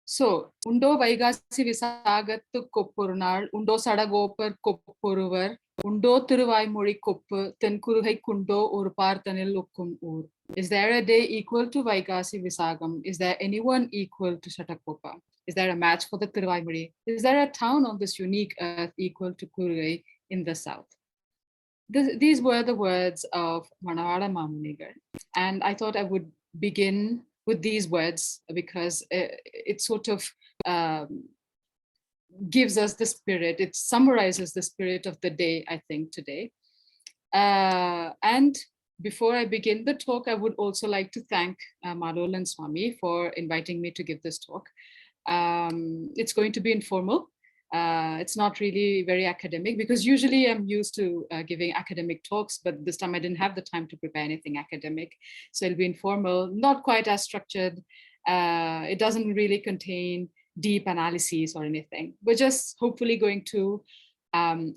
So, undo Vaikasi Visagathu Koppurunal, undo Sadagopar Koppuruvar, undo Thiruvaimozhi Koppu, Tenkuruhai Kundo Urparthanil Ukkum Ur. Is there a day equal to Vaikasi Visakam? Is there anyone equal to Shatakoppa? Is there a match for the Thiruvaimozhi? Is there a town on this unique earth equal to Kurugai in the south? These were the words of Manavada Mamunigar. And I thought I would begin with these words because it sort of gives us the spirit, it summarizes the spirit of the day, I think, today. And before I begin the talk, I would also like to thank Madol and Swami for inviting me to give this talk. It's going to be informal. It's not really very academic because usually I'm used to giving academic talks, but this time I didn't have the time to prepare anything academic. So it'll be informal, not quite as structured. It doesn't really contain deep analyses or anything. We're just hopefully going to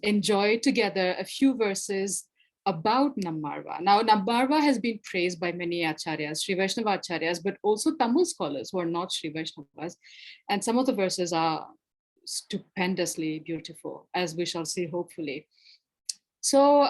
enjoy together a few verses about Nammalvar. Now, Nammalvar has been praised by many acharyas, Sri Vaishnava acharyas, but also Tamil scholars who are not Sri Vaishnavas. And some of the verses are stupendously beautiful, as we shall see, hopefully. So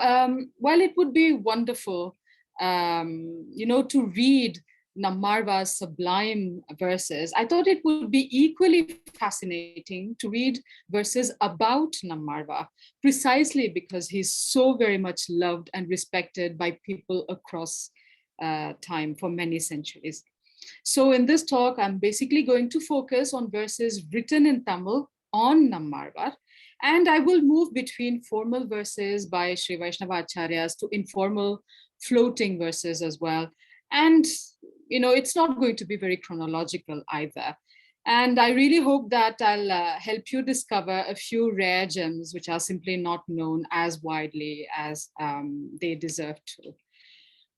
while it would be wonderful, to read Nammalvar's sublime verses, I thought it would be equally fascinating to read verses about Nammalvar, precisely because he's so very much loved and respected by people across time for many centuries. So in this talk, I'm basically going to focus on verses written in Tamil on Nammalvar, and I will move between formal verses by Sri Vaishnava Acharyas to informal floating verses as well. And, it's not going to be very chronological either. And I really hope that I'll help you discover a few rare gems which are simply not known as widely as they deserve to.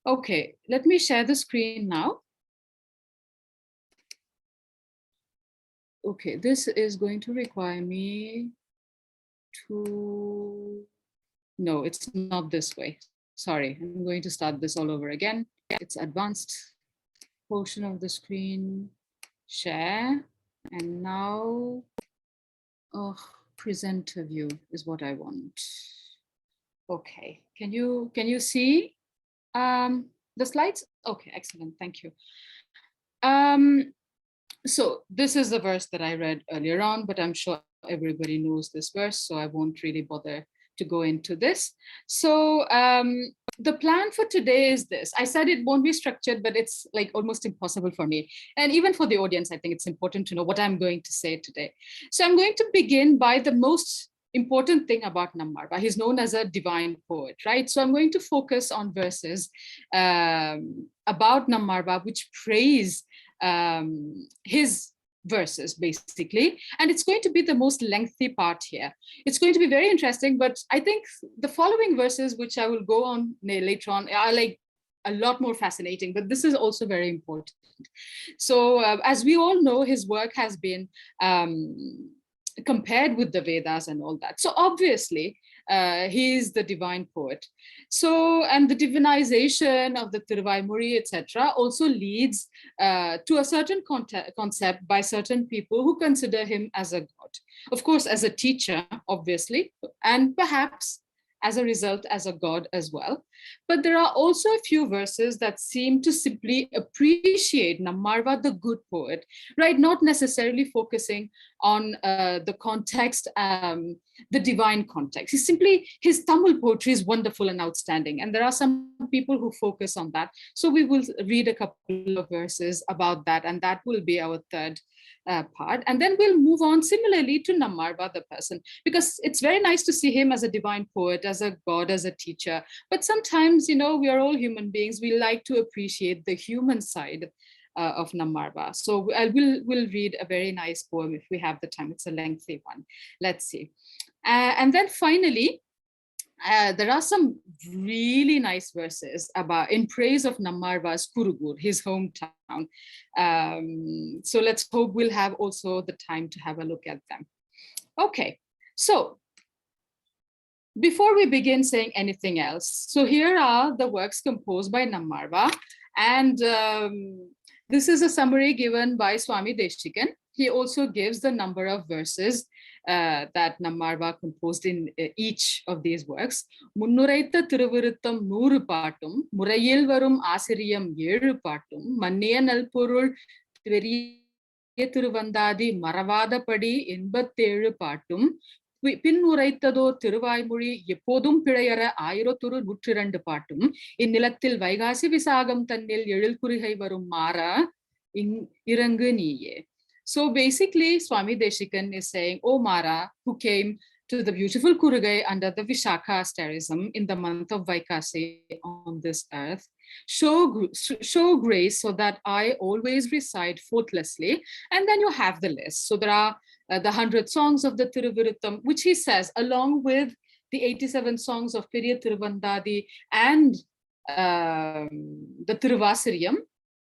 Okay, let me share the screen now. Okay, this is going to require me to, no, it's not this way. Sorry, I'm going to start this all over again. It's advanced portion of the screen, share, and now, presenter view is what I want. Okay, can you see the slides? Okay, excellent, thank you. So this is the verse that I read earlier on, but I'm sure everybody knows this verse, so I won't really bother to go into this. So the plan for today is this. I said it won't be structured, but it's like almost impossible for me. And even for the audience, I think it's important to know what I'm going to say today. So I'm going to begin by the most important thing about Nammalvar. He's known as a divine poet, right? So I'm going to focus on verses about Nammalvar, which praise his verses basically, and it's going to be the most lengthy part here. It's going to be very interesting, but I think the following verses, which I will go on later on, are like a lot more fascinating, but this is also very important. So as we all know, his work has been compared with the Vedas and all that. So obviously, he is the divine poet. So, and the divinization of the Thiruvaimozhi, etc., also leads to a certain concept by certain people who consider him as a god. Of course, as a teacher, obviously, and perhaps as a result as a god as well. But there are also a few verses that seem to simply appreciate Nammalvar, the good poet, right? Not necessarily focusing on the context, the divine context. His Tamil poetry is wonderful and outstanding. And there are some people who focus on that. So we will read a couple of verses about that, and that will be our third part. And then we'll move on similarly to Nammalvar, the person, because it's very nice to see him as a divine poet, as a god, as a teacher. But sometimes, we are all human beings. We like to appreciate the human side of Nammalvar. So we'll read a very nice poem if we have the time. It's a lengthy one. Let's see. And then finally, there are some really nice verses in praise of Nammalvar's Kurugur, his hometown. So let's hope we'll have also the time to have a look at them. Okay, so before we begin saying anything else, so here are the works composed by Nammalvar, and this is a summary given by Swami Deshikan. he also gives the number of verses that Nammalvar composed in each of these works. Munnureitha Thiruviruttam 100 பாட்டும் முறையில் வரும் ஆசிரியம் 7 பாட்டும் மன்னிய நல்பொருள் பெரிய திருவந்தாதி மறவாதபடி 87 பாட்டும் பின் உரைத்ததோர் திருவாய்மொழி எப்போதும் பிழையற 1102 பாட்டும் இந்நிலத்தில் வைகாசி விசாகம் தன்னில் எழில்குறிகை வரும் மாறா இறங்கு நீயே. So basically, Swami Deshikan is saying, O Mara, who came to the beautiful Kurugai under the Vishaka asterism in the month of Vaikasi on this earth, show grace so that I always recite faultlessly. And then you have the list. So there are the 100 songs of the Thiruviruttam, which he says, along with the 87 songs of Periya Tiruvandadi and the Tiruvasiriyam,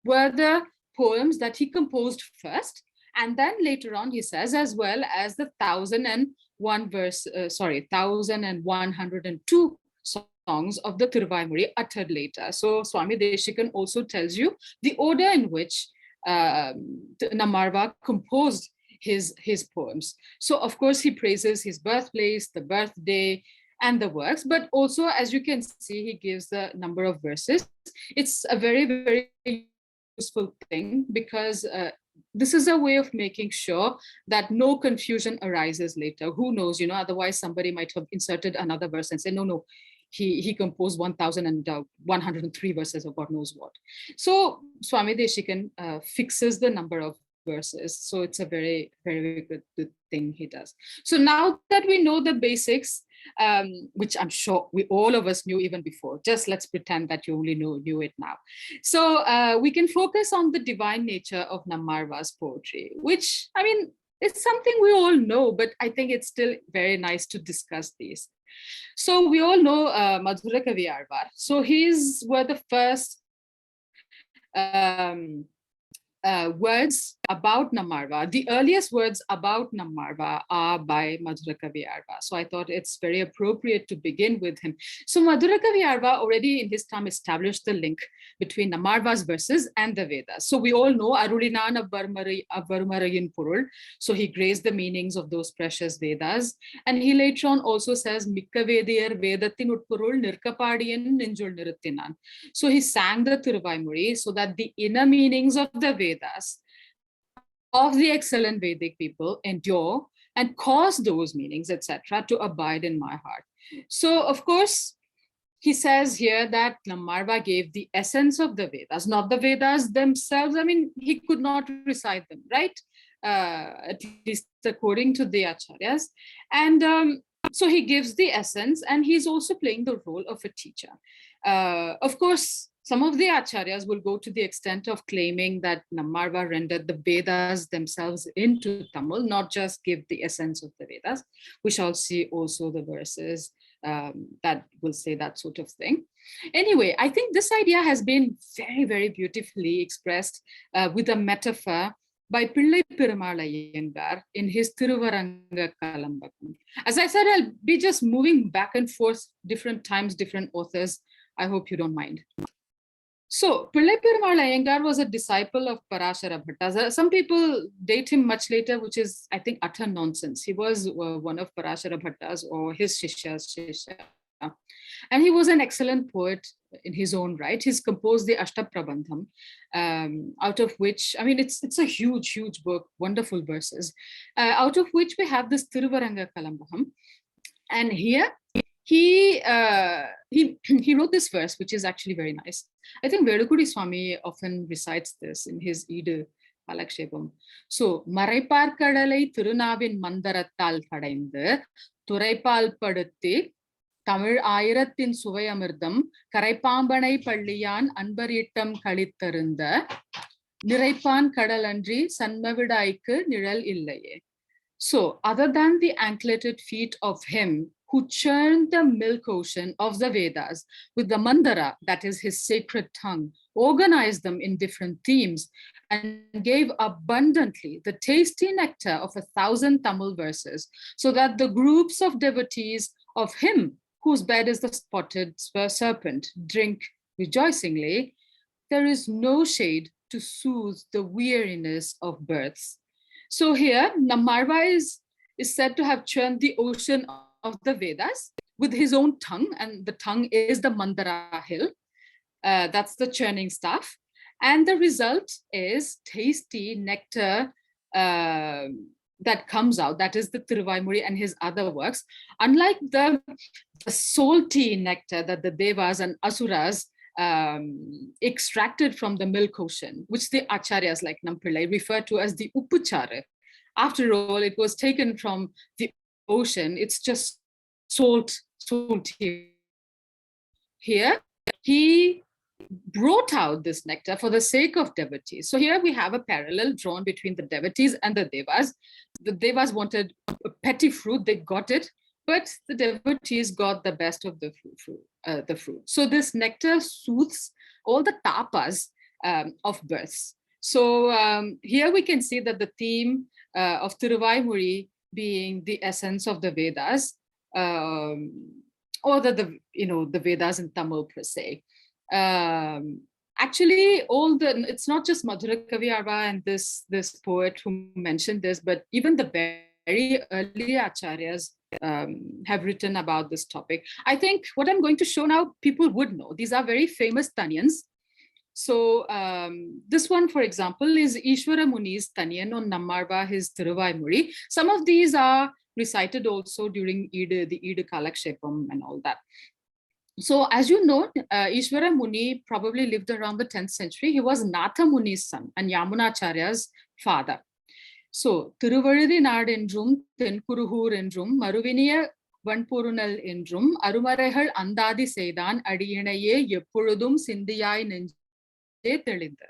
were the poems that he composed first. And then later on, he says, as well as the 1102 songs of the Thiruvaimuri uttered later. So Swami Deshikan also tells you the order in which Nammalvar composed his poems. So of course, he praises his birthplace, the birthday, and the works, but also, as you can see, he gives the number of verses. It's a very, very useful thing because this is a way of making sure that no confusion arises later. Who knows, otherwise somebody might have inserted another verse and say, no, he composed 1103 verses or God knows what. So Swami Deshikan fixes the number of verses. So it's a very, very good thing he does. So now that we know the basics, which I'm sure all of us knew even before, just let's pretend that you only knew it now. So we can focus on the divine nature of Nammalvar's poetry, which, I mean, it's something we all know, but I think it's still very nice to discuss these. So we all know Madhura Kavi Alvar. So he's were the first words about Nammalvar. The earliest words about Nammalvar are by Madhura Kavi Alvar. So I thought it's very appropriate to begin with him. So Madhura Kavi Alvar already in his time established the link between Nammalvar's verses and the Vedas. So we all know Arulinan Avarumarayin Purul. So he grazed the meanings of those precious Vedas. And he later on also says, Mikka Vediyar Vedathin Utpurul Nirkapadiyan Ninjul Niruttinan. So he sang the Thiruvaimuri so that the inner meanings of the Vedas of the excellent Vedic people endure and cause those meanings, etc., to abide in my heart. So, of course, he says here that Nammalvar gave the essence of the Vedas, not the Vedas themselves. I mean, he could not recite them, right? At least according to the Acharyas. And so he gives the essence, and he's also playing the role of a teacher. Of course, some of the Acharyas will go to the extent of claiming that Nammalvar rendered the Vedas themselves into Tamil, not just give the essence of the Vedas. We shall see also the verses that will say that sort of thing. Anyway, I think this idea has been very, very beautifully expressed with a metaphor by Pillai Perumal Iyengar in his Thiruvaranga Kalambakam. As I said, I'll be just moving back and forth, different times, different authors. I hope you don't mind. So, Pillai Perumal Iyengar was a disciple of Parashara Bhatta. Some people date him much later, which is, I think, utter nonsense. He was one of Parashara Bhatta's or his Shishya's Shishya. And he was an excellent poet in his own right. He's composed the Ashtaprabandham, out of which, I mean, it's a huge, huge book, wonderful verses, out of which we have this Thiruvaranga Kalambakam. And here, he wrote this verse, which is actually very nice. I think Velukudi Swami often recites this in his Idu Palakshepam. So, Maraipar Kadalai Thirunavin Mandarattal Padaindu, Turaipal Padutti, Tamil Ayrathin Suvayamirdam, Karaipambanai Palliyan, Anbarittam Kalittarunda, Niraipan Kadalandri, Sanmavidaikku Niral Illaye. So, other than the ankleted feet of him who churned the milk ocean of the Vedas with the mandara, that is his sacred tongue, organized them in different themes, and gave abundantly the tasty nectar of 1,000 Tamil verses, so that the groups of devotees of him, whose bed is the spotted serpent, drink rejoicingly. There is no shade to soothe the weariness of births. So here, Nammalvar is said to have churned the ocean of the Vedas with his own tongue, and the tongue is the Mandara hill. That's the churning stuff. And the result is tasty nectar that comes out. That is the Thiruvaimuri and his other works. Unlike the salty nectar that the Devas and Asuras extracted from the milk ocean, which the Acharyas like Nampillai refer to as the Upuchara. After all, it was taken from the ocean. It's just salty. Here, he brought out this nectar for the sake of devotees. So here we have a parallel drawn between the devotees and the devas. The devas wanted a petty fruit, they got it, but the devotees got the best of the fruit. So this nectar soothes all the tapas of births. So here we can see that the theme of Thiruvaimuri being the essence of the Vedas, or the Vedas in Tamil per se. Actually, it's not just Madhura Kavi Arva and this poet who mentioned this, but even the very early acharyas have written about this topic. I think what I'm going to show now, people would know. These are very famous Tanyans. So this one, for example, is Ishwara Muni's Tanyan on Nammalvar, his Thiruvaimuri. Some of these are recited also during the Ida Kalakshepam and all that. So as you know, Ishwara Muni probably lived around the 10th century. He was Natha Muni's son and Yamunacharya's father. So, Thiruvaluri Nad என்றும் தென்குருகூர் என்றும் மறுவினிய வன்பொருணல் என்றும் அருமறைகள் அந்தாதி செய்தான் அடியினையே எப்பொழுதும் சிந்தியாய் நெஞ்சே தெளிந்த.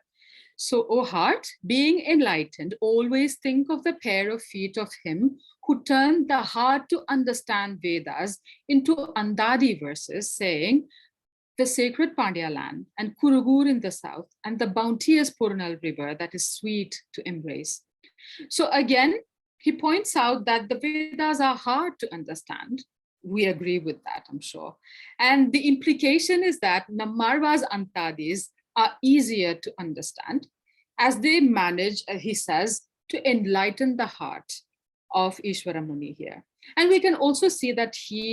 So, O heart, being enlightened, always think of the pair of feet of him who turned the heart to understand Vedas into Andadi verses, saying, the sacred Pandya land and Kurugur in the south, and the bounteous Purnal river that is sweet to embrace. So again, he points out that the Vedas are hard to understand. We agree with that, I'm sure. And the implication is that Nammalvar's Antadis are easier to understand as they manage, he says, to enlighten the heart of Ishwara Muni here. And we can also see that he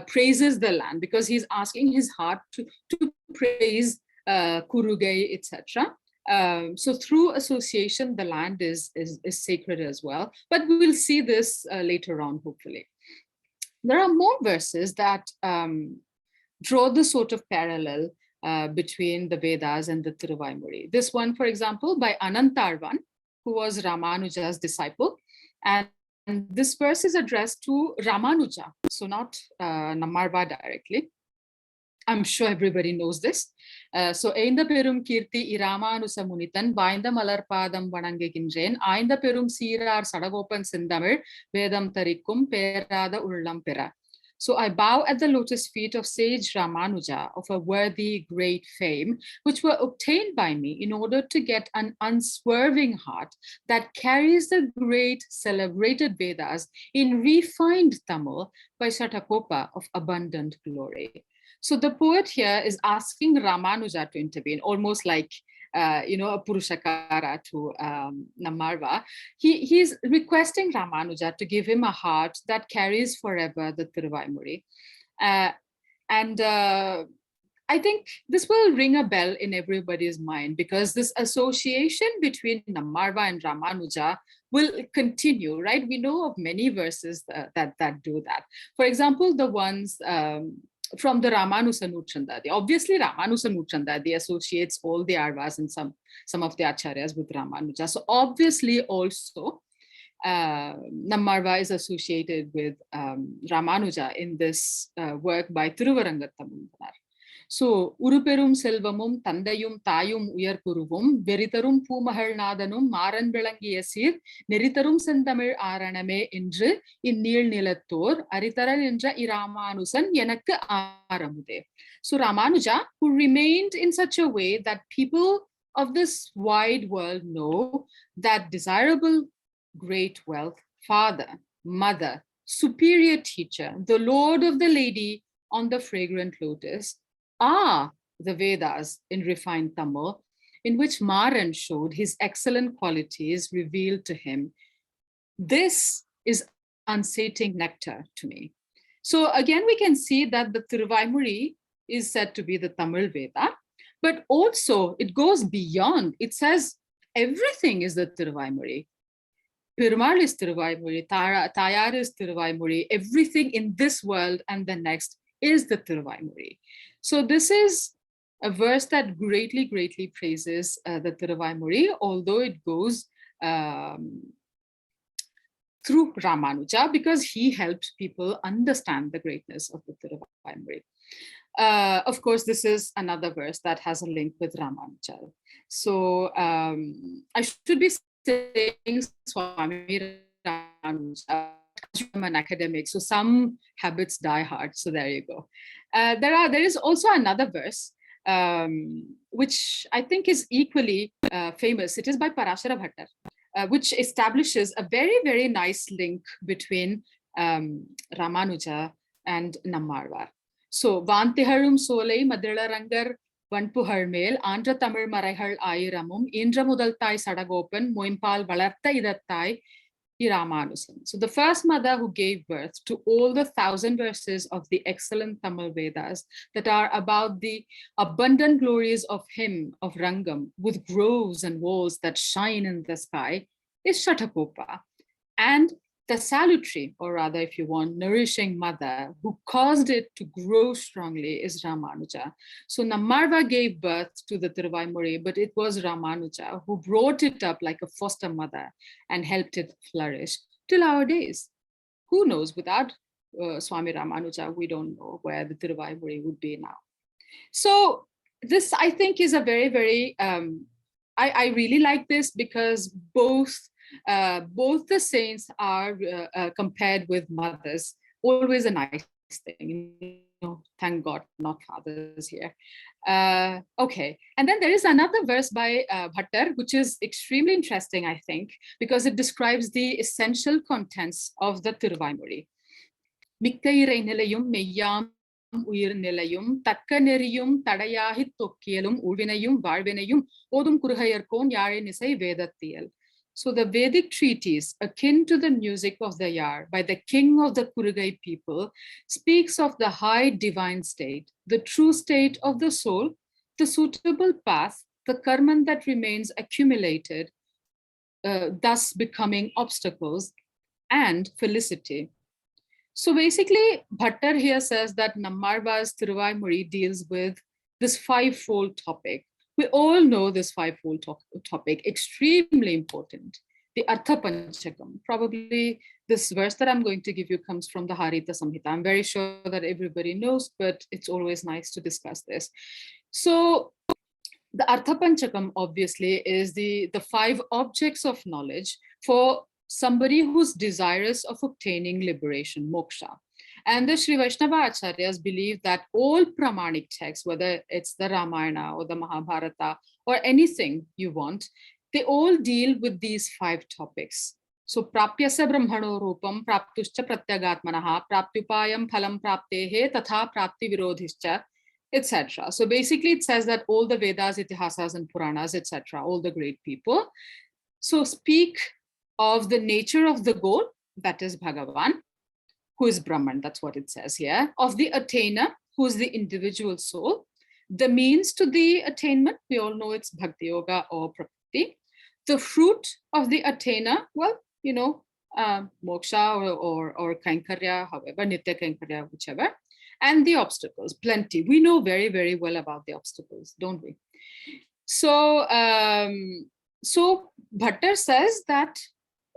praises the land because he's asking his heart to praise Kurugai, etc. So through association, the land is sacred as well. But we will see this later on, hopefully. There are more verses that draw the sort of parallel between the Vedas and the Thiruvaimuri. This one, for example, by Anantarvan, who was Ramanuja's disciple. And this verse is addressed to Ramanuja, so not Nammalvar directly. I'm sure everybody knows this. So, Einda Perum Kirti Iramanusa Munitan, Bainda Malarpadam Vanangikinjen, Ainda Perum Sirar Sadagopan Sindamir, Vedam Tarikum, Perada Ullam Pera. So I bow at the lotus feet of sage Ramanuja of a worthy great fame, which were obtained by me in order to get an unswerving heart that carries the great celebrated Vedas in refined Tamil by Shatakopa of abundant glory. So the poet here is asking Ramanuja to intervene, almost like a Purushakara to Nammalvar. He's requesting Ramanuja to give him a heart that carries forever the Thiruvaimuri. And I think this will ring a bell in everybody's mind because this association between Nammalvar and Ramanuja will continue, right? We know of many verses that do that. For example, the ones from the Ramanuja Nuchandadi. Obviously, Ramanuja Nuchandadi associates all the Arvas and some of the Acharyas with Ramanuja. So obviously also, Nammalvar is associated with Ramanuja in this work by Thiruvarangattamundar. So, Uruperum Selvamum, Tandayum, Tayum, Uyarkuruvum, Veritarum Pumahal Nadanum, Maran Belangiasir, Neritarum Sentamil Araname Indru, in Nil Nilatur, Aritaral Indra Iramanusan, Yanaka Aramude. So, Ramanuja, who remained in such a way that people of this wide world know that desirable great wealth, father, mother, superior teacher, the lord of the lady on the fragrant lotus, are the Vedas in refined Tamil, in which Maran showed his excellent qualities revealed to him This is unsating nectar to me. So again, we can see that the Tiruvaimuri is said to be the Tamil Veda, but also it goes beyond. It says everything is the Tiruvaimuri. Perumal is Tiruvaimuri, Tayar is Tiruvaimuri, everything in this world and the next is the Tiruvaimuri. So this is a verse that greatly, greatly praises the Tiruvaimuri, although it goes through Ramanuja because he helped people understand the greatness of the Tiruvaimuri. Of course, this is another verse that has a link with Ramanuja. So I should be saying Swami Ramanuja. I'm an academic, so some habits die hard. So there you go. There is also another verse which I think is equally famous. It is by Parashara Bhattar. Which establishes a very, very nice link between Ramanuja and Nammalvar. So, Vantiharum Solei Madrilarangar Vanpuharmel, Andra Tamil Maraiகள் Ayiramum, Indra Mudaltai Sadagopan, Moimpal Valartha Idattai, Ramanujan. So the first mother who gave birth to all the 1,000 verses of the excellent Tamil Vedas that are about the abundant glories of him, of Rangam, with groves and walls that shine in the sky, is Shatakopa. And the salutary, or rather, if you want, nourishing mother who caused it to grow strongly is Ramanuja. So Nammalvar gave birth to the Tiruvaimuri, but it was Ramanuja who brought it up like a foster mother and helped it flourish till our days. Who knows, without Swami Ramanuja, we don't know where the Tiruvaimuri would be now. So this, I think, is a very, very, I really like this because both the saints are compared with mothers. Always a nice thing. You know, thank God, not fathers here. Okay, and then there is another verse by Bhattar, which is extremely interesting, I think, because it describes the essential contents of the Tiruvaimuri. Mikkairai nilayum meyyam உயிர் நிலையும் தக்க நெறியும் தடையாகி தொக்கியலும் உள்வினையும் வாழ்வினையும் ஓதும் குருகையர்கோன் யாழினிசை வேதத்தியல். So the Vedic treatise, akin to the music of the Yar by the king of the Kurugai people, speaks of the high divine state, the true state of the soul, the suitable path, the karman that remains accumulated, thus becoming obstacles, and felicity. So basically, Bhattar here says that Nammalvar's Tiruvaimuri deals with this fivefold topic. We all know this fivefold topic, extremely important. The Artha Panchakam. Probably this verse that I'm going to give you comes from the Harita Samhita. I'm very sure that everybody knows, but it's always nice to discuss this. So the Artha Panchakam obviously is the 5 objects of knowledge for somebody who's desirous of obtaining liberation, moksha. And the Sri Vaishnava Acharyas believe that all Pramanic texts, whether it's the Ramayana or the Mahabharata or anything you want, they all deal with these 5 topics. So, Prapyasya Brahmano Rupam, Praptuscha Pratyagatmanaha, Praptyupayam Phalam Praptehe, Tatha Prapti Virodhischa, etc. So basically it says that all the Vedas, Itihasas and Puranas, etc., all the great people, so speak of the nature of the goal, that is Bhagavan, who is Brahman, that's what it says here, of the attainer, who is the individual soul, the means to the attainment, we all know it's Bhakti Yoga or Prakriti, the fruit of the attainer, well, you know, moksha or Kainkarya, however, Nitya Kainkarya, whichever, and the obstacles, plenty. We know very, very well about the obstacles, don't we? So, so Bhattar says that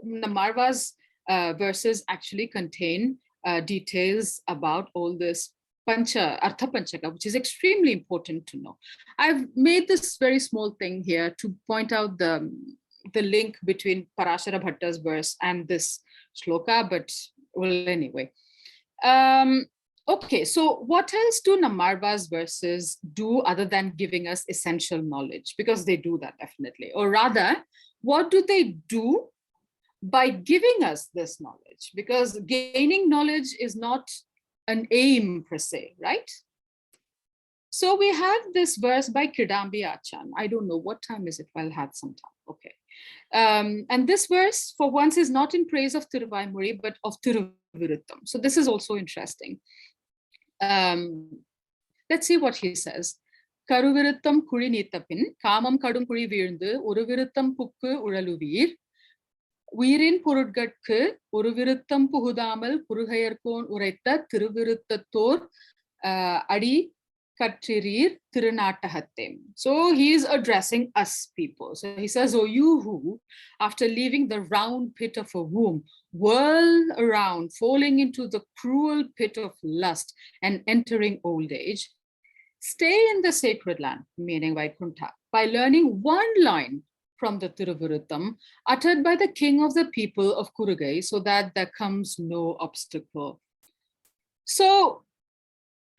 Nammalvar's verses actually contain details about all this Artha Panchaka, which is extremely important to know. I've made this very small thing here to point out the link between Parashara Bhattar's verse and this shloka, but well, anyway. Okay, so what else do Nammalvar's verses do other than giving us essential knowledge? Because they do that definitely. Or rather, what do they do by giving us this knowledge? Because gaining knowledge is not an aim per se, right? So we have this verse by Kidambi Achan. I don't know, what time is it? I'll have some time. Okay. And this verse, for once, is not in praise of Thiruvaimuri, but of Thiruviruttam. So this is also interesting. Let's see what he says. கருவிருத்தம் குழி நீத்தபின் காமம் கடும் குழி வீழ்ந்து ஒரு விருத்தம் book உழலுவீர் உயிரின் பொருட்கட்கு ஒரு விருத்தம் புகுதாமல் குறுகையர்கோன் உரைத்த திருவிருத்தத்தோர் அடி கற்றிரீர் திருநாட்டகத்தே. So he is addressing us people. So he says, oh, you who, after leaving the round pit of a womb, whirl around, falling into the cruel pit of lust and entering old age, stay in the sacred land, meaning Vaikuntha, by learning one line from the Thiruviruttam uttered by the king of the people of Kurugai, so that there comes no obstacle. So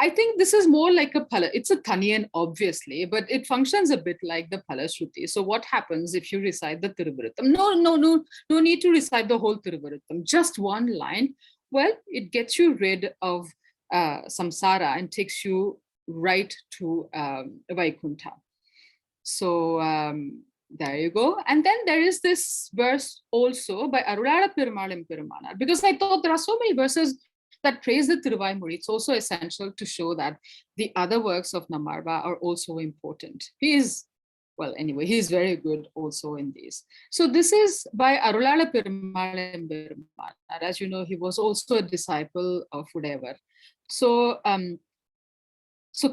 I think this is more like a pala. It's a Thaniyan, obviously, but it functions a bit like the Palashruti. So what happens if you recite the Thiruviruttam? No need to recite the whole Thiruviruttam, just one line. Well, it gets you rid of samsara and takes you right to Vaikuntha. So there you go. And then there is this verse also by Arulala Perumalam Perumanar, because I thought there are so many verses that praise the Thiruvaimuri. It's also essential to show that the other works of Nammalvar are also important. He is very good also in these. So this is by Arulala Perumalam Perumanar. As you know, he was also a disciple of Udayavar. So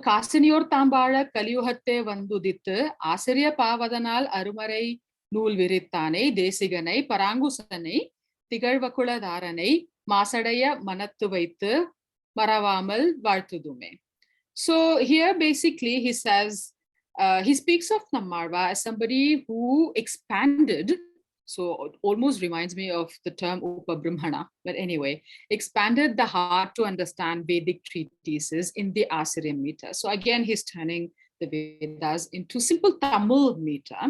காசினியோர் தாம்பாழ கலியுகத்தே வந்துதித்து ஆசிரிய பாவதனால் அருமறை நூல் விரித்தானை தேசிகனை பராங்குசனை திகழ்வகுளதாரனை மாசடைய மனத்து வைத்து மறவாமல் வாழ்த்துதுமே. So here basically he says, he speaks of Nammalvar as somebody who expanded. So it almost reminds me of the term Upabrahmana, but anyway, expanded the heart to understand Vedic treatises in the Assyrian meter. So again, he's turning the Vedas into simple Tamil meter.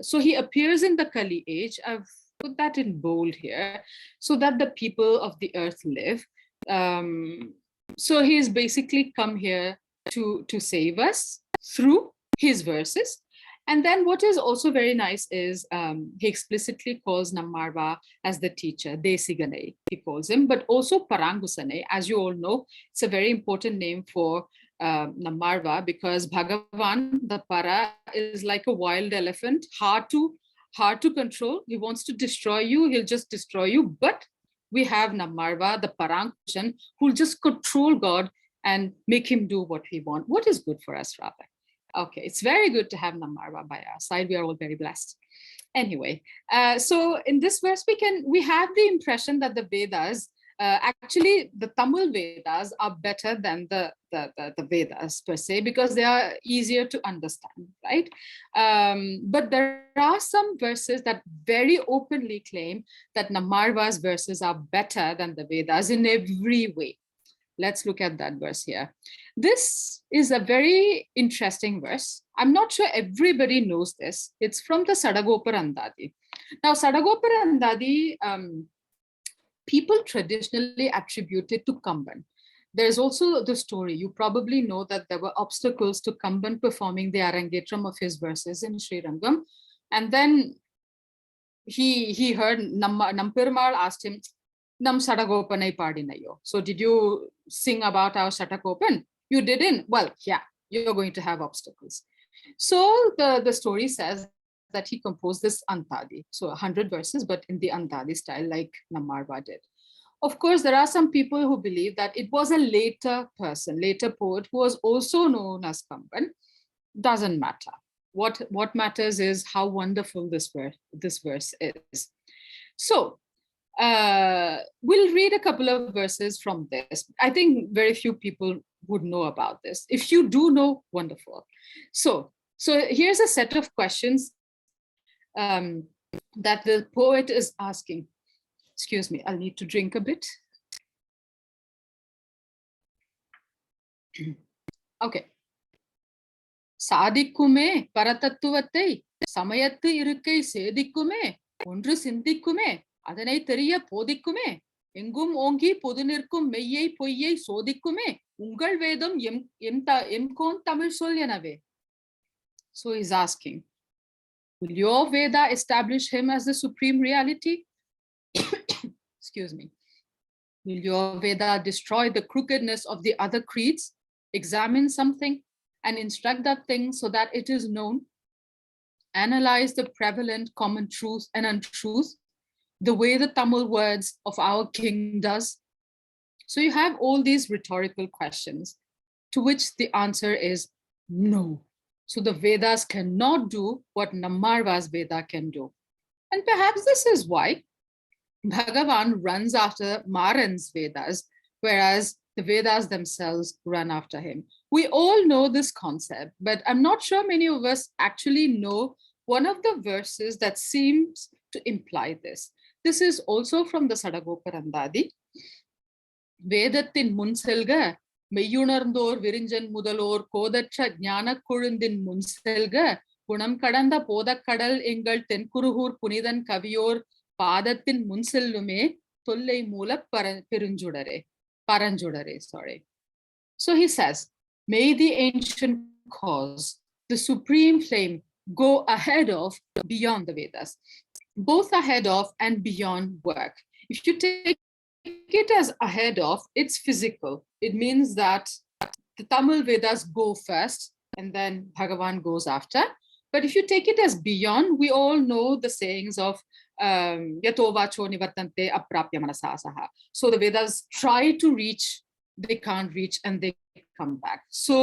So he appears in the Kali age. I've put that in bold here, so that the people of the earth live. So he's basically come here to save us through his verses. And then what is also very nice is he explicitly calls Nammalvar as the teacher, Desigane, he calls him, but also Parangusane. As you all know, it's a very important name for Nammalvar, because Bhagavan, the Para, is like a wild elephant, hard to control. He wants to destroy you, he'll just destroy you. But we have Nammalvar, the Parankushan, who'll just control God and make him do what we want. What is good for us, rather. Okay, it's very good to have Nammalvar by our side. We are all very blessed. Anyway, so in this verse, we have the impression that the Vedas, actually the Tamil Vedas are better than the Vedas per se, because they are easier to understand, right? But there are some verses that very openly claim that Nammalvar's verses are better than the Vedas in every way. Let's look at that verse here. This is a very interesting verse. I'm not sure everybody knows this. It's from the Sadagopar Andadi. Now, Sadagopar Andadi, people traditionally attributed to Kamban. There's also the story. You probably know that there were obstacles to Kamban performing the Arangetram of his verses in Srirangam. And then he heard Namperumal asked him, Nam Sadagopanai Padinayo. So did you sing about our Sadagopan? You didn't? Well, yeah, you're going to have obstacles. So the story says that he composed this Antadi. So 100 verses, but in the Antadi style, like Nammalvar did. Of course, there are some people who believe that it was a later person, later poet, who was also known as Kamban. Doesn't matter. What matters is how wonderful this verse is. So we'll read a couple of verses from this. I think very few people would know about this. If you do know, wonderful. So here's a set of questions that the poet is asking. Excuse me, I'll need to drink a bit. Okay. சாதிக்குமே பரதத்துவத்தை சமயத்து இருக்கை சேதிக்குமே ஒன்று சிந்திக்குமே அதனை தெரிய போதிக்குமே எங்கும் ஓங்கி பொது நிற்கும் மெய்யை பொய்யை சோதிக்குமே உங்கள் வேதம் எம் கோன் தமிழ் சொல் எனவே. So he's asking, Will your Veda establish him as the supreme reality? Excuse me. Will your Veda destroy the crookedness of the other creeds, examine something and instruct that thing so that it is known, analyze the prevalent common truth and untruth, the way the Tamil words of our king does? So you have all these rhetorical questions to which the answer is no. So the Vedas cannot do what Nammalvar's Veda can do. And perhaps this is why Bhagavan runs after Maran's Vedas, whereas the Vedas themselves run after him. We all know this concept, but I'm not sure many of us actually know one of the verses that seems to imply this. This is also from the Sadagoparandadi. Vedathin Munselga, மெய்யுணர்ந்தோர் விரிஞ்சன் முதலோர் கோதற்ற ஞான கொழுந்தின் முன்செல்க குணம் கடந்த போதக்கடல் எங்கள் தென்குருகூர் புனிதன் கவியோர் பாதத்தின் முன்செல்லுமே தொல்லை மூல பெருஞ்சுடரே பரஞ்சுடரே. Sorry. So he says, may the ancient cause, the supreme flame, go ahead of, beyond the Vedas, both ahead of and beyond work. If you take it as ahead of, it's physical. It means that the Tamil Vedas go first and then Bhagavan goes after. But if you take it as beyond, we all know the sayings of Yato vacho nivartante aprapya manasasaha. So the Vedas try to reach, they can't reach, and they come back. So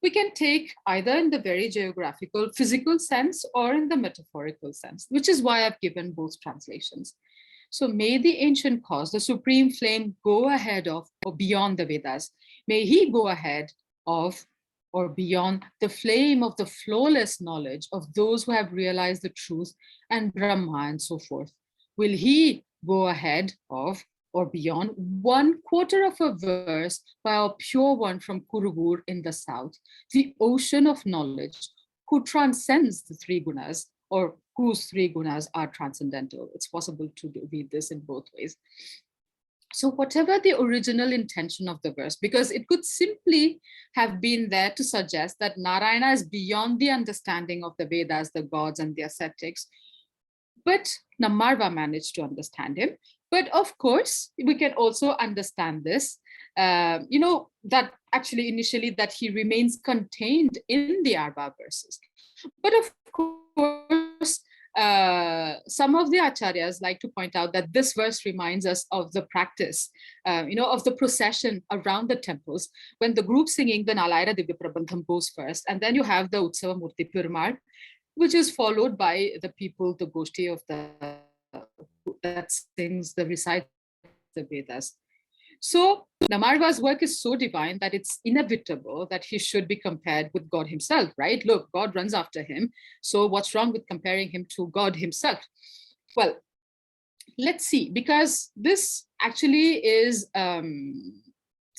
we can take either in the very geographical, physical sense or in the metaphorical sense, which is why I've given both translations. So may the ancient cause, the supreme flame, go ahead of or beyond the Vedas. May he go ahead of or beyond the flame of the flawless knowledge of those who have realized the truth and Brahma and so forth. Will he go ahead of or beyond 1/4 of a verse by our pure one from Kurugur in the south, the ocean of knowledge, who transcends the three gunas, or whose three gunas are transcendental. It's possible to read this in both ways. So whatever the original intention of the verse, because it could simply have been there to suggest that Narayana is beyond the understanding of the Vedas, the gods and the ascetics, but Nammalvar managed to understand him. But of course, we can also understand this, that actually initially that he remains contained in the Arba verses. But of course, some of the acharyas like to point out that this verse reminds us of the practice, of the procession around the temples when the group singing the Nalayara Divya Prabandham goes first, and then you have the Utsava Murti Perumal, which is followed by the people, the Goshti of that sings, the recites the Vedas. So Nammalvar's work is so divine that it's inevitable that he should be compared with God himself, right? Look, God runs after him. So what's wrong with comparing him to God himself? Well, let's see, because this actually is,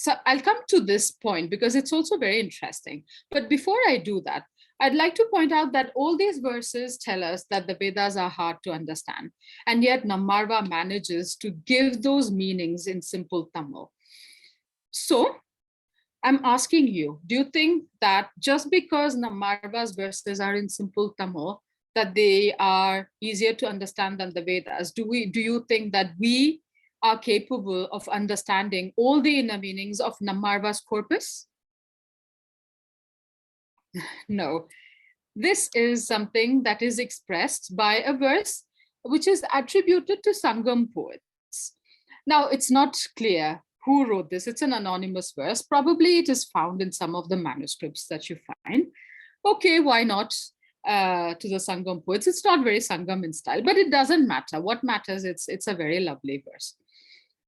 so I'll come to this point because it's also very interesting. But before I do that, I'd like to point out that all these verses tell us that the Vedas are hard to understand. And yet Nammalvar manages to give those meanings in simple Tamil. So I'm asking you, do you think that just because Nammalvar's verses are in simple Tamil, that they are easier to understand than the Vedas? Do you think that we are capable of understanding all the inner meanings of Nammalvar's corpus? No, this is something that is expressed by a verse which is attributed to Sangam poets. Now, it's not clear who wrote this. It's an anonymous verse. Probably it is found in some of the manuscripts that you find. Okay, why not to the Sangam poets? It's not very Sangam in style, but it doesn't matter. What matters, it's a very lovely verse.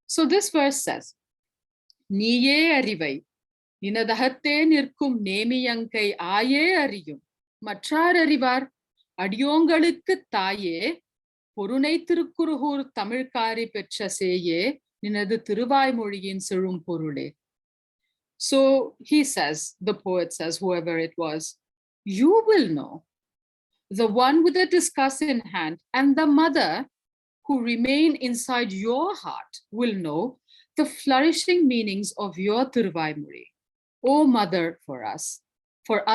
So this verse says, Niye arivai, Ninadahatte nirkum nemiyankai aye ariyum, Matrar arivar, Adiongalukku taye, Porunai Tirukuruhur Tamilkari petra seye, Ninadu Tiruvaimuriyin serum porule. So he says, the poet says, whoever it was, you will know, the one with the discuss in hand and the mother who remain inside your heart will know the flourishing meanings of your Tiruvaimuri. O mother for us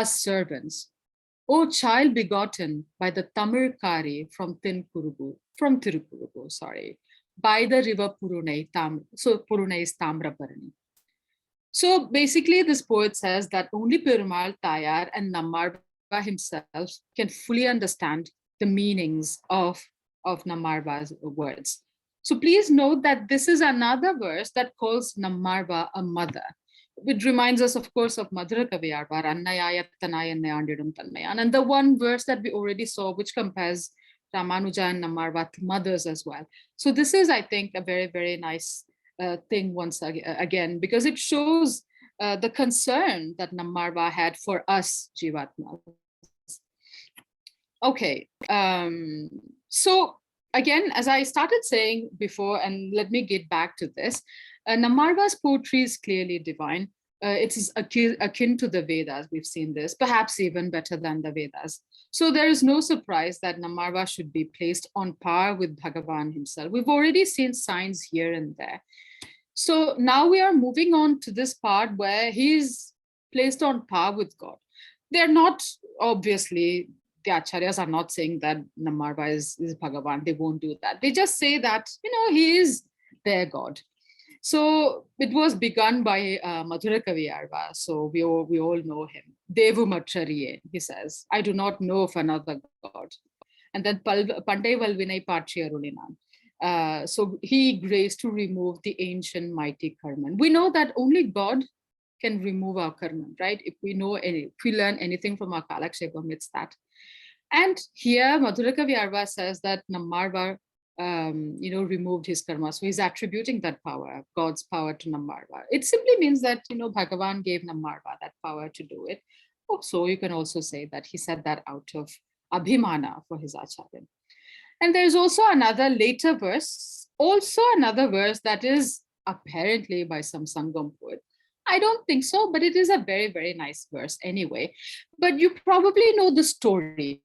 servants. O child begotten by the Tamil Kari from Tirukurubu, sorry, by the river Purunai, so Purunai is Tamrabarani. So basically, this poet says that only Perumal, Tayar, and Nammalvar himself can fully understand the meanings of Nammalvar's words. So please note that this is another verse that calls Nammalvar a mother, which reminds us, of course, of Madhura Kaviyarvar, Annayayattanayannayandidum Tanmayan, and the one verse that we already saw, which compares Ramanuja and Nammalvar to mothers as well. So this is, I think, a very, very nice thing once again, because it shows the concern that Nammalvar had for us Jivatmas. Okay, so again, as I started saying before, and let me get back to this, Nammalvar's poetry is clearly divine. It is akin to the Vedas, we've seen this, perhaps even better than the Vedas. So there is no surprise that Nammalvar should be placed on par with Bhagavan himself. We've already seen signs here and there. So now we are moving on to this part where he's placed on par with God. They're not, obviously, the acharyas are not saying that Nammalvar is Bhagavan. They won't do that. They just say that, he is their God. So it was begun by Madhura Kaviyarvar. So we all know him. Devu Machariye, he says, I do not know of another God. And then Pandai Valvinai Pachiyarulinan. So he graced to remove the ancient mighty karman. We know that only God can remove our karman, right? If we learn anything from our Kalakshepam, it's that. And here Madhura Kaviyarvar says that Nammalvar removed his karma. So he's attributing that power, God's power, to Nammalvar. It simply means that, Bhagavan gave Nammalvar that power to do it. So you can also say that he said that out of Abhimana for his Acharya. And there's also another later verse, that is apparently by some Sangam poet. I don't think so, but it is a very, very nice verse anyway. But you probably know the story.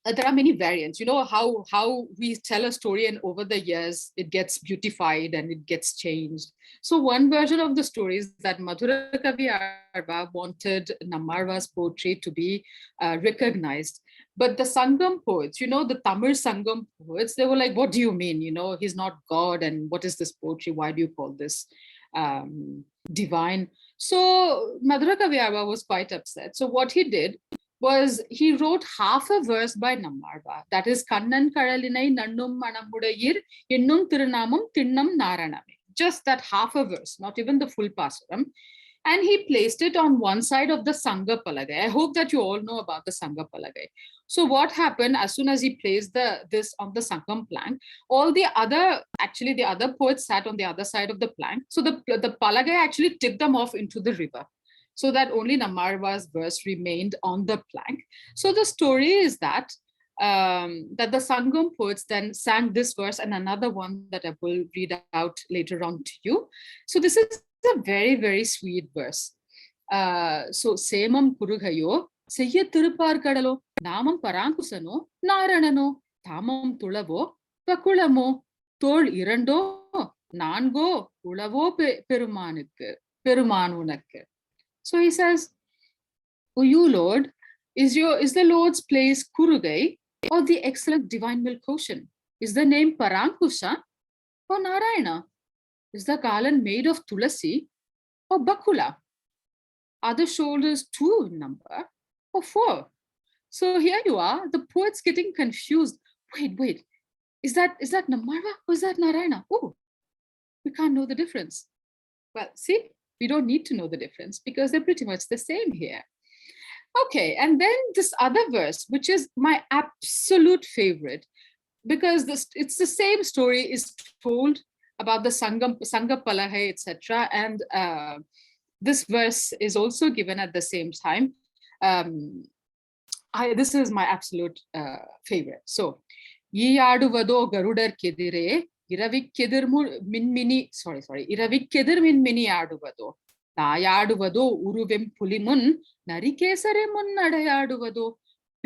There are many variants. You know how we tell a story and over the years it gets beautified and it gets changed. So one version of the story is that Madhura Kaviyarvar wanted Nammalvar's poetry to be recognized. But the Sangam poets, the Tamil Sangam poets, they were like, what do you mean? He's not God, and what is this poetry? Why do you call this divine? So Madhura Kaviyarvar was quite upset. So what he did was he wrote half a verse by Nammalvar. That is, Kannan Karalinai Nannum Manamudayir Innum Tirunamum Tinnam Naraname. Just that half a verse, not even the full Pasuram. And he placed it on one side of the Sangha Palagai. I hope that you all know about the Sangha Palagai. So what happened, as soon as he placed this on the Sangam plank, the other poets sat on the other side of the plank. So the Palagai actually tipped them off into the river, so that only Nammalvar's verse remained on the plank. So the story is that the Sangam poets then sang this verse and another one that I will read out later on to you. So this is a very, very sweet verse. So Semam Kurugayo, Seyya Tirupar Kadalo, Namam Parankusano, Naranano, Tamam Tulavo, Pakulamo, Tol Irando, Nango, Ulavo Perumanunakke. So he says, O you Lord, is the Lord's place Kurugai or the excellent divine milk ocean? Is the name Parankusa or Narayana? Is the garland made of Tulasi or Bakula? Are the shoulders 2 in number or 4? So here you are, the poet's getting confused. Wait, is that Nammalvar or is that Narayana? Oh, we can't know the difference. Well, see, we don't need to know the difference because they're pretty much the same here. Okay, and then this other verse, which is my absolute favorite, because it's the same story is told about the Sangha Palahai, etc. And this verse is also given at the same time. This is my absolute favorite. So, Yiyaduvado Garudar Kedire, Iravikkedir minmini aduvado. Nayaduvado Uruvim Pulimun, Narikesare mun nadayaduvado,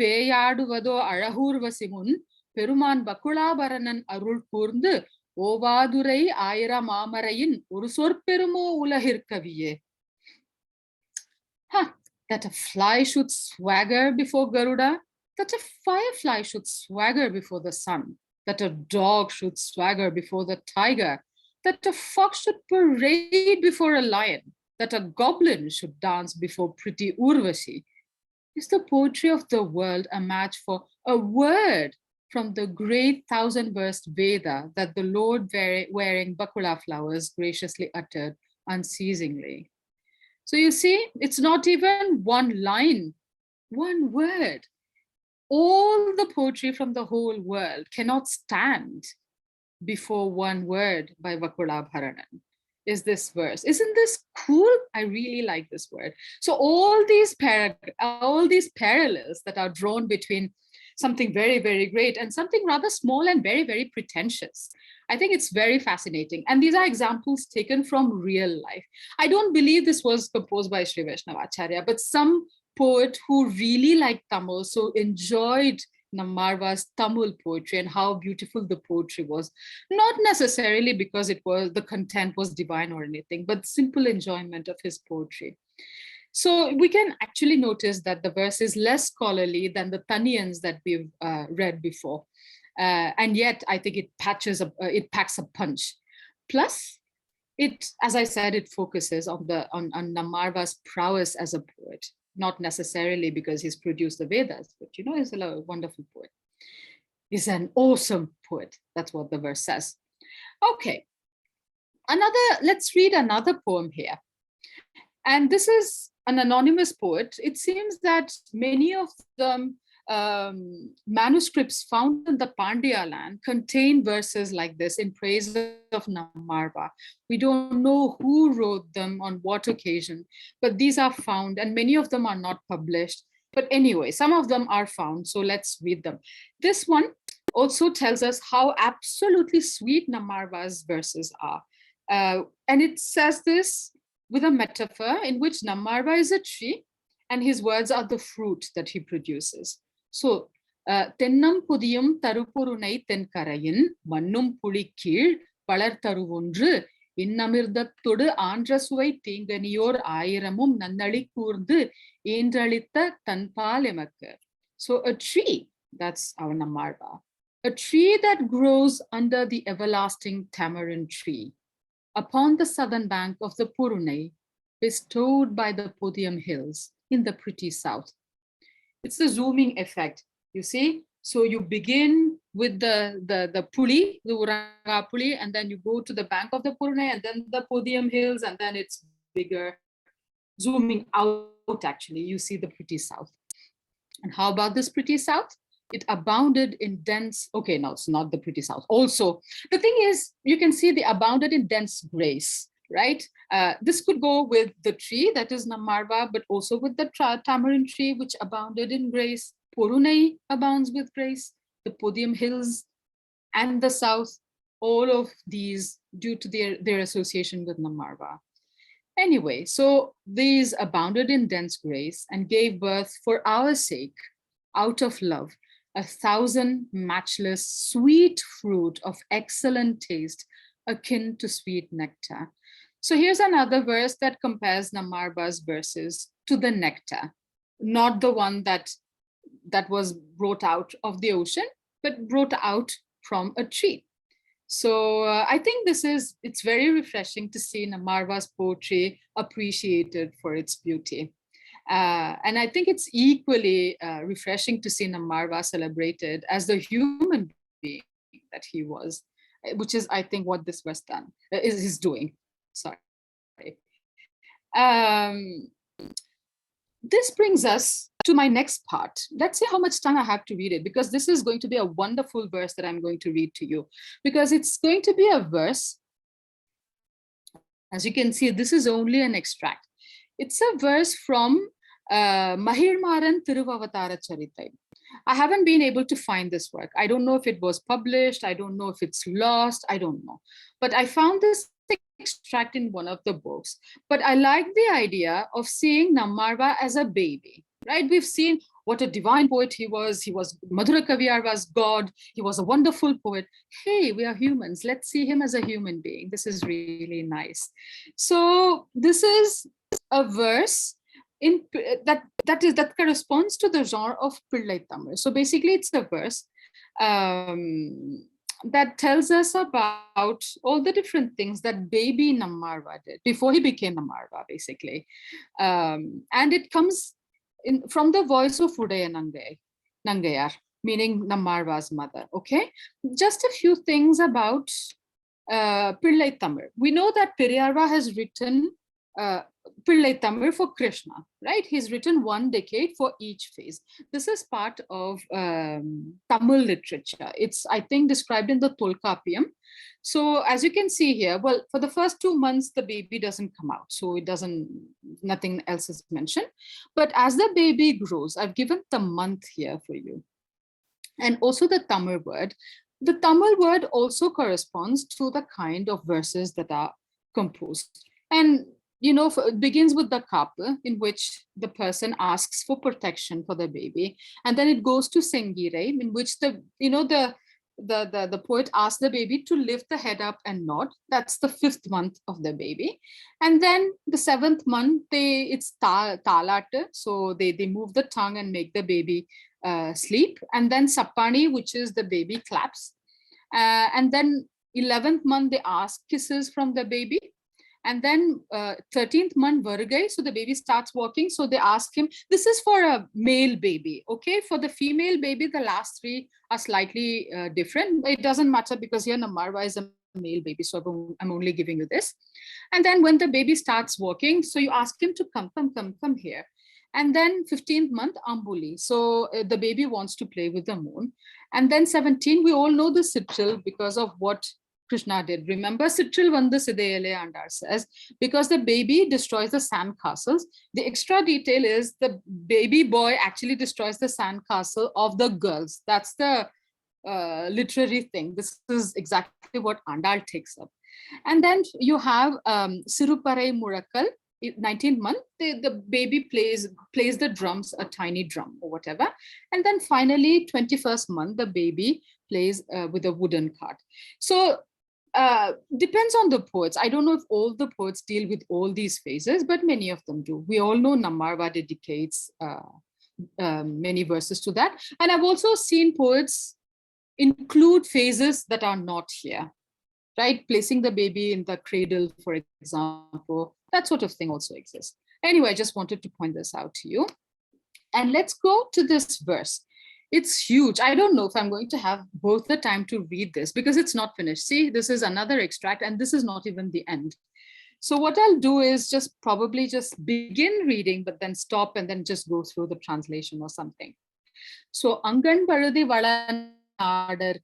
Peyaduvado Arahurvasimun, Peruman Bakula Baranan Arul Kurnd, Ovadurai Aira Mamarayin, Urusor Perumo Ulahir Kaviye. that a fly should swagger before Garuda, that a firefly should swagger before the sun, that a dog should swagger before the tiger, that a fox should parade before a lion, that a goblin should dance before pretty Urvashi. Is the poetry of the world a match for a word from the great 1,000-verse Veda that the Lord wearing bakula flowers graciously uttered unceasingly? So you see, it's not even one line, one word. All the poetry from the whole world cannot stand before one word by Vakulabharanan. Is this verse? Isn't this cool? I really like this word. So all these parallels that are drawn between something very, very great and something rather small and very, very pretentious. I think it's very fascinating. And these are examples taken from real life. I don't believe this was composed by Sri Vaishnavacharya, but some poet who really liked Tamil, so enjoyed Nammalvar's Tamil poetry and how beautiful the poetry was, not necessarily because the content was divine or anything, but simple enjoyment of his poetry. So we can actually notice that the verse is less scholarly than the Taniyans that we've read before. And yet I think it packs a punch. Plus, as I said, it focuses on Nammalvar's prowess as a poet, not necessarily because he's produced the Vedas, but he's a wonderful poet. He's an awesome poet. That's what the verse says. Okay, let's read another poem here. And this is an anonymous poet. It seems that many of them manuscripts found in the Pandya land contain verses like this in praise of Nammalvar. We don't know who wrote them on what occasion, but these are found and many of them are not published. But anyway, some of them are found, so let's read them. This one also tells us how absolutely sweet Nammalvar's verses are. And it says this with a metaphor in which Nammalvar is a tree and his words are the fruit that he produces. So, Tennam pudiyum tarupurunai tenkarayin, mannum pulikir, palar taruvundru, innamirdattodu aandrasuvai teenganiyor ayiramum nannali kurdu, endralita tanpal emakku. So, a tree, that's our Nammalvar, a tree that grows under the everlasting tamarind tree, upon the southern bank of the Purunai, bestowed by the Podium Hills in the pretty south. It's the zooming effect, you see? So you begin with the Puli, the Uranga Puli, and then you go to the bank of the Purunai, and then the Podium Hills, and then it's bigger. Zooming out, actually, you see the pretty south. And how about this pretty south? It abounded in dense, okay, no, it's not the pretty south. Also, the thing is, you can see they abounded in dense grace, right? This could go with the tree, that is Nammalvar, but also with the tamarind tree, which abounded in grace. Purunai abounds with grace. The Podium Hills and the south, all of these due to their association with Nammalvar. Anyway, so these abounded in dense grace and gave birth for our sake, out of love, 1,000 matchless sweet fruit of excellent taste, akin to sweet nectar. So here's another verse that compares Nammalvar's verses to the nectar, not the one that was brought out of the ocean, but brought out from a tree. So I think it's very refreshing to see Nammalvar's poetry appreciated for its beauty. And I think it's equally refreshing to see Nammalvar celebrated as the human being that he was, which is, I think, what this verse is doing. Sorry. This brings us to my next part. Let's see how much time I have to read it, because this is going to be a wonderful verse that I'm going to read to you, because it's going to be a verse. As you can see, this is only an extract. It's a verse from Mahirmaran Thiruvavatara Charitai. I haven't been able to find this work. I don't know if it was published. I don't know if it's lost. I don't know. But I found this extract in one of the books. But I like the idea of seeing Nammalvar as a baby, right? We've seen what a divine poet he was. He was Madhura Kaviyarva's God. He was a wonderful poet. Hey, we are humans. Let's see him as a human being. This is really nice. So this is a verse that corresponds to the genre of Pillai Tamil. So basically, it's a verse that tells us about all the different things that baby Nammalvar did before he became Nammalvar, basically. And it comes from the voice of Udaya Nangayar, meaning Nammalvar's mother. Okay, just a few things about Pillai Tamil. We know that Periyarva has written Pillai Tamil for Krishna, right? He's written 1 decade for each phase. This is part of Tamil literature. It's, I think, described in the Tolkappiyam. So as you can see here, well, for the first 2 months, the baby doesn't come out. So it doesn't, nothing else is mentioned. But as the baby grows, I've given the month here for you. And also the Tamil word. The Tamil word also corresponds to the kind of verses that are composed. And it begins with the kappa, in which the person asks for protection for the baby, and then it goes to Sengire, in which the poet asks the baby to lift the head up and nod. That's the 5th month of the baby, and then the 7th month it's talata, so they move the tongue and make the baby sleep, and then Sapani, which is the baby claps, and then 11th month they ask kisses from the baby. And then 13th month, Vargai, so the baby starts walking. So they ask him, this is for a male baby, okay? For the female baby, the last 3 are slightly different. It doesn't matter because here Nammalvar is a male baby, so I'm only giving you this. And then when the baby starts walking, so you ask him to come here. And then 15th month, Ambuli. So the baby wants to play with the moon. And then 17, we all know the Sitchil because of what Krishna did. Remember, Sitchil Vanda Sideyale Andar says, because the baby destroys the sand castles. The extra detail is the baby boy actually destroys the sand castle of the girls. That's the literary thing. This is exactly what Andal takes up. And then you have Siruparai Murakal, 19th month, the baby plays the drums, a tiny drum or whatever. And then finally, 21st month, the baby plays with a wooden cart. So depends on the poets. I don't know if all the poets deal with all these phases, but many of them do. We all know Nammalvar dedicates many verses to that. And I've also seen poets include phases that are not here, right? Placing the baby in the cradle, for example, that sort of thing also exists. Anyway, I just wanted to point this out to you. And let's go to this verse. It's huge. I don't know if I'm going to have both the time to read this because it's not finished. See, this is another extract and this is not even the end. So what I'll do is probably just begin reading, but then stop and then just go through the translation or something. So, Angan Parudi Vala Nadar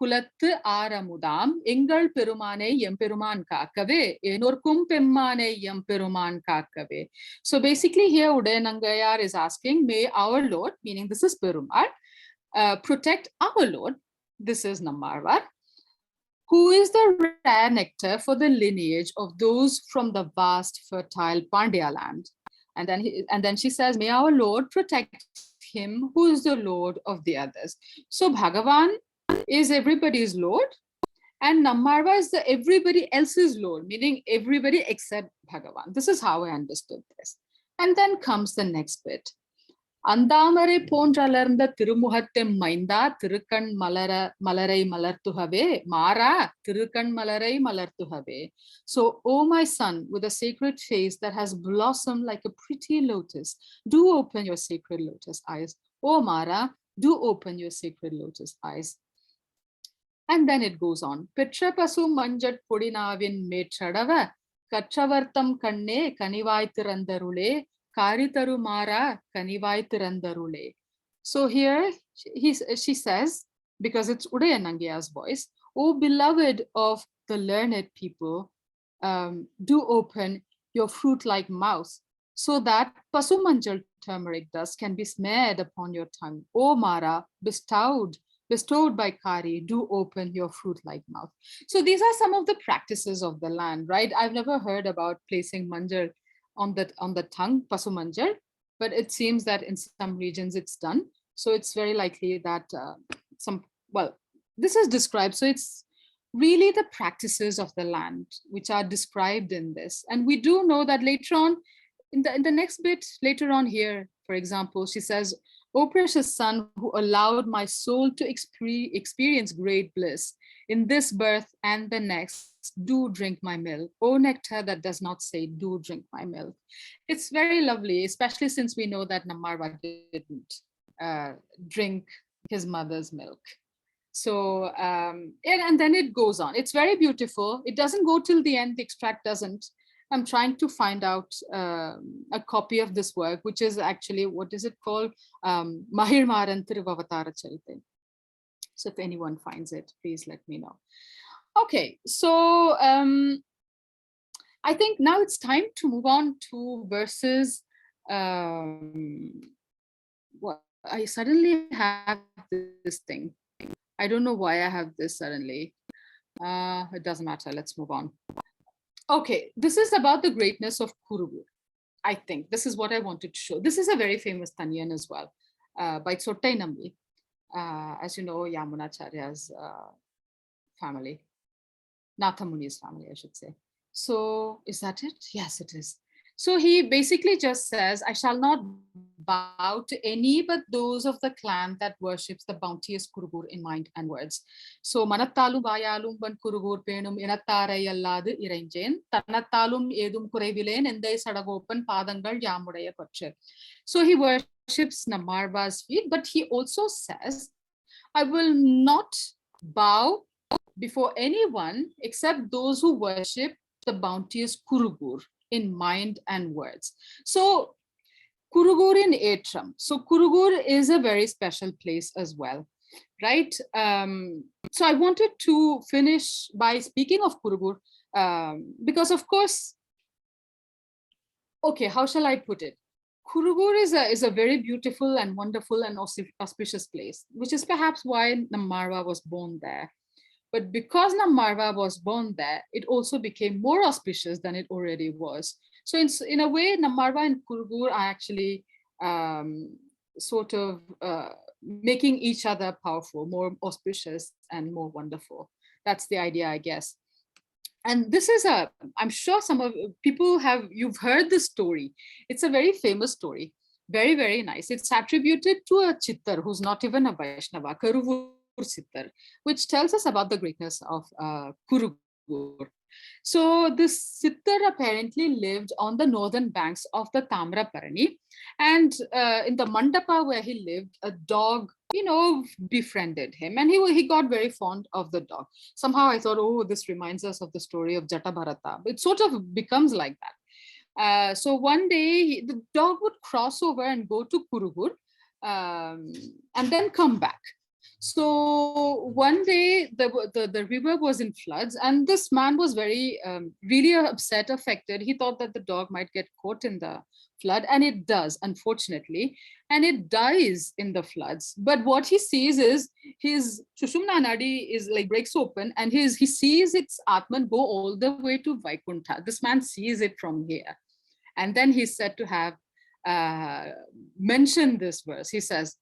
Kulathu Aramudam, Engal Perumane Yemperuman Kakave, Enorkum Pemmane Yemperuman Kakave. So basically here Udayanangayar is asking, may our Lord, meaning this is Perumal, protect our Lord, this is Nammalvar, who is the rare nectar for the lineage of those from the vast fertile Pandya land. And then she says, may our Lord protect him who is the Lord of the others. So Bhagavan is everybody's Lord, and Nammalvar is everybody else's Lord, meaning everybody except Bhagavan. This is how I understood this. And then comes the next bit. Andamare pondralarnda Tirumuhatte Mainda Tirukan Malarai Malartuhave Mara Tirukan Malarai Malartuhave. So, oh my son, with a sacred face that has blossomed like a pretty lotus, do open your sacred lotus eyes. Oh Mara, do open your sacred lotus eyes. And then it goes on. Petra Pasu Manjat Pudinavin Metradava Katravartam Kanne Kanivaitirandharule Karitaru Mara Kanivaitirandharule. So here she says, because it's Udayanangaya's voice, oh beloved of the learned people, do open your fruit-like mouth so that Pasumanjal turmeric dust can be smeared upon your tongue. O Mara, bestowed by Kari, do open your fruit-like mouth. So these are some of the practices of the land, right? I've never heard about placing manjal on the tongue, pasu manjal, but it seems that in some regions it's done. So it's very likely that this is described. So it's really the practices of the land which are described in this. And we do know that later on, in the next bit later on here, for example, she says, "O precious son, who allowed my soul to experience great bliss in this birth and the next, do drink my milk. O nectar that does not say, do drink my milk." It's very lovely, especially since we know that Nammalvar didn't drink his mother's milk. So, and then it goes on. It's very beautiful. It doesn't go till the end. The extract doesn't. I'm trying to find out a copy of this work, which is actually, what is it called? Mahir Maran Thiruvavatara Charite. So if anyone finds it, please let me know. Okay, so I think now it's time to move on to verses. What I suddenly have this thing. I don't know why I have this suddenly. It doesn't matter. Let's move on. Okay, this is about the greatness of Kurugur. I think this is what I wanted to show. This is a very famous Tanyan as well, by Sottai Nambi. As you know, Yamunacharya's family, Nathamuni's family, I should say. So is that it? Yes, it is. So he basically just says, "I shall not bow to any but those of the clan that worships the bounteous Kurugur in mind and words." So Manattalum Vayalum Ban Kurugur Penum Inatare Yalladu Iranjen, Tanattalum Edum Kurevilen, and they Sadagopan Padangal Yamudaya Pache. So he worships Nammalvar's feet, but he also says, "I will not bow before anyone except those who worship the bounteous Kurugur in mind and words." So Kurugur in Etram. So Kurugur is a very special place as well, right? So I wanted to finish by speaking of Kurugur, because of course, okay, how shall I put it? Kurugur is a very beautiful and wonderful and auspicious place, which is perhaps why Nammalvar was born there. But because Nammalvar was born there, it also became more auspicious than it already was. So in a way, Nammalvar and Kurugur are actually sort of making each other powerful, more auspicious and more wonderful. That's the idea, I guess. And this is I'm sure some of people you've heard this story. It's a very famous story, very, very nice. It's attributed to a Chittar who's not even a Vaishnava, Karuvur Chittar, which tells us about the greatness of Kurugur. So this Chittar apparently lived on the northern banks of the Tamraparani, and in the mandapa where he lived, a dog, befriended him, and he got very fond of the dog. Somehow I thought, oh, this reminds us of the story of Jata Bharata. It sort of becomes like that. So one day the dog would cross over and go to Kurugur, and then come back. So one day the river was in floods, and this man was very really upset, affected. He thought that the dog might get caught in the flood, and it does, unfortunately, and it dies in the floods. But what he sees is his Sushumna Nadi is like breaks open, and he sees its Atman go all the way to Vaikuntha. This man sees it from here, and then he's said to have mentioned this verse. He says,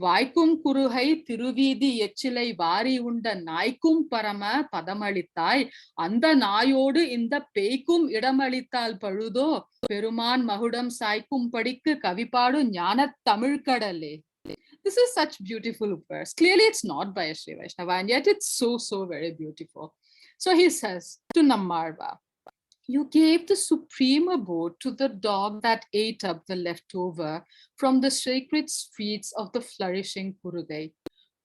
"Vaikum kuruhai tiruvidi yechilai vari unda naikum parama padamalitai anda nayodu inda peikum idamalital parudo peruman mahudam saikum padikku kavipadu jnana tamil kadale." This is such beautiful verse. Clearly it's not by a Sri Vaishnava, and yet it's so very beautiful. So he says to Nammalvar, "You gave the supreme abode to the dog that ate up the leftover from the sacred sweets of the flourishing Kurugai.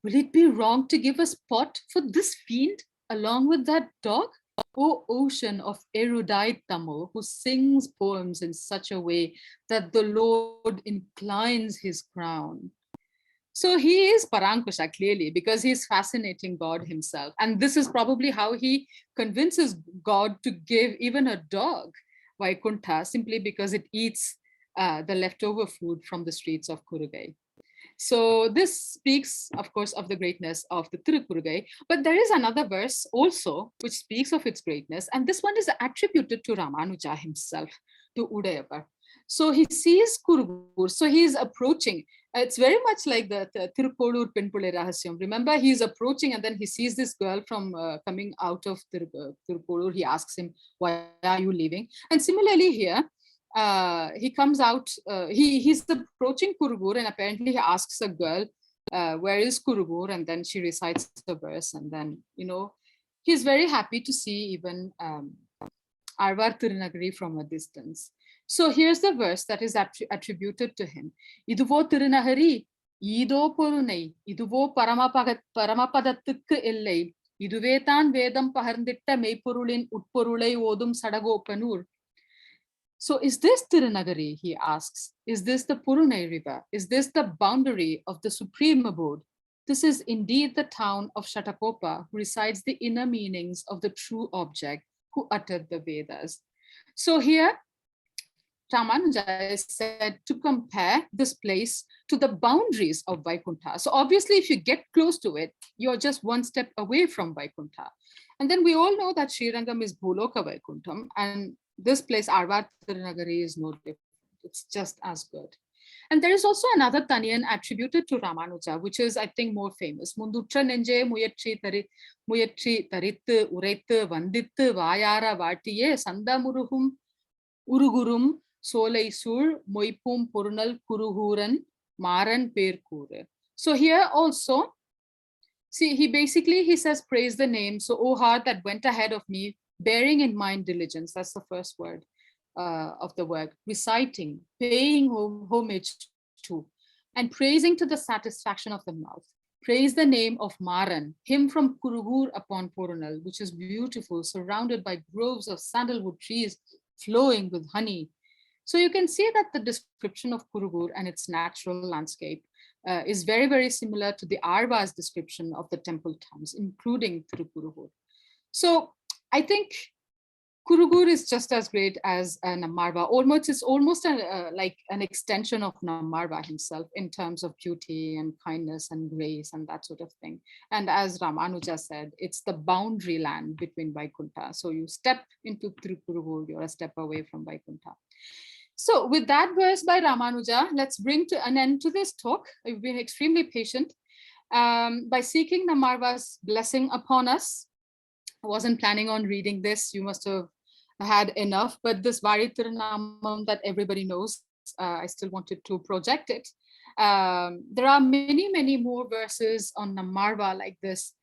Will it be wrong to give a spot for this fiend along with that dog? O ocean of erudite Tamil, who sings poems in such a way that the Lord inclines his crown." So he is Parankusha, clearly, because he's fascinating God himself. And this is probably how he convinces God to give even a dog Vaikuntha, simply because it eats the leftover food from the streets of Kurugai. So this speaks, of course, of the greatness of the Tirukurugai. But there is another verse also which speaks of its greatness. And this one is attributed to Ramanuja himself, to Udayapar. So he sees Kurugur. So he is approaching. It's very much like the Tirukolur Penpule Rahasyam. Remember, he's approaching and then he sees this girl from coming out of Tirukolur. He asks him, "Why are you leaving?" And similarly here, he comes out, he's approaching Kurugur, and apparently he asks a girl, where is Kurugur? And then she recites the verse, and then, he's very happy to see even Arvar Tirunagari from a distance. So here's the verse that is attributed to him. Iduvo Tirunagari, Ido Porunai, Iduvo Paramapadattukku illai, Iduvetan Vedam Paharnditta Meipurulin Utporulai Odum Sadagopanur. So is this Tirunagari, he asks? Is this the Purunai river? Is this the boundary of the supreme abode? This is indeed the town of Shatakopa, who recites the inner meanings of the true object, who uttered the Vedas. So here, Ramanuja is said to compare this place to the boundaries of Vaikuntha. So obviously, if you get close to it, you're just one step away from Vaikuntha. And then we all know that Srirangam is Bhuloka Vaikuntham, and this place, Arvar Tirunagari, is no different. It's just as good. And there is also another Taniyan attributed to Ramanuja, which is, I think, more famous. Mundutra Nenje Muyatri Tarittu Urettu Vandittu Vayara Vartiye Sandamuruhum Urugurum Solai Sur Moipum Purnal Kuruhuran Maran Perkure. So here also, see, he says, praise the name. So, O heart that went ahead of me, bearing in mind diligence, that's the first word of the work, reciting, paying homage to, and praising to the satisfaction of the mouth. Praise the name of Maran, him from Kurugur upon Porunal, which is beautiful, surrounded by groves of sandalwood trees flowing with honey. So you can see that the description of Kurugur and its natural landscape is very, very similar to the Arva's description of the temple towns, including Tirukurugur. So I think Kurugur is just as great as Nammalvar. It's almost like an extension of Nammalvar himself in terms of beauty and kindness and grace and that sort of thing. And as Ramanuja said, it's the boundary land between Vaikuntha. So you step into Tirukurugur, you're a step away from Vaikuntha. So with that verse by Ramanuja, let's bring to an end to this talk. We've been extremely patient by seeking Nammalvar's blessing upon us. I wasn't planning on reading this. You must have had enough, but this Varitirunamam that everybody knows, I still wanted to project it. There are many, many more verses on Nammalvar like this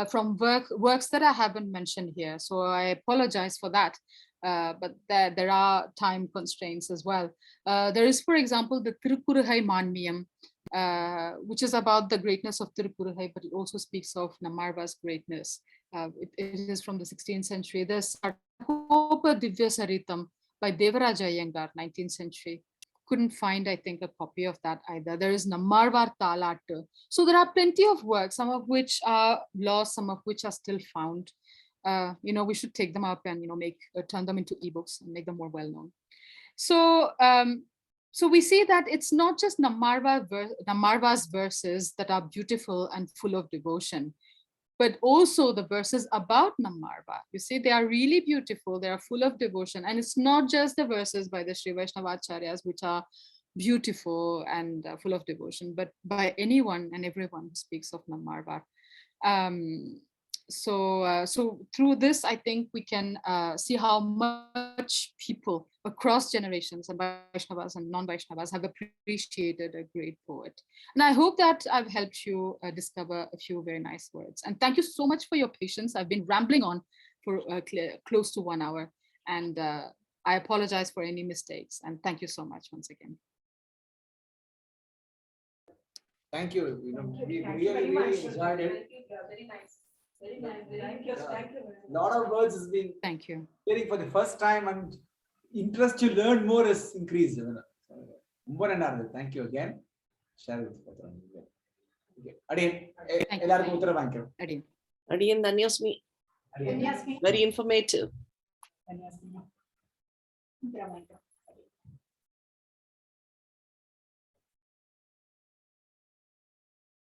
from works that I haven't mentioned here. So I apologize for that. But there are time constraints as well. There is, for example, the Tirukuruhai Manmiyam, which is about the greatness of Tirukuruhai, but it also speaks of Nammalvar's greatness. It is from the 16th century. There's Satakopa Divya Saritam by Devaraja Iyengar, 19th century. Couldn't find, I think, a copy of that either. There is Nammalvar Talattu. So there are plenty of works, some of which are lost, some of which are still found. We should take them up and turn them into ebooks and make them more well known. So so we see that it's not just Nammalvar's verses that are beautiful and full of devotion, but also the verses about Nammalvar. You see, they are really beautiful, they are full of devotion, and it's not just the verses by the Sri Vaishnavacharyas which are beautiful and full of devotion, but by anyone and everyone who speaks of Nammalvar. So through this, I think we can see how much people across generations and Vaishnavas and non-Vaishnavas have appreciated a great poet. And I hope that I've helped you discover a few very nice words. And thank you so much for your patience. I've been rambling on for close to 1 hour. And I apologize for any mistakes. And thank you so much once again. Thank you. We really enjoyed it. Very nice. Very nice. Thank you. A lot of words has been hearing for the first time, and interest to learn more is increased. Thank you again. Share with you. Adiyan Danyasmi. Very informative.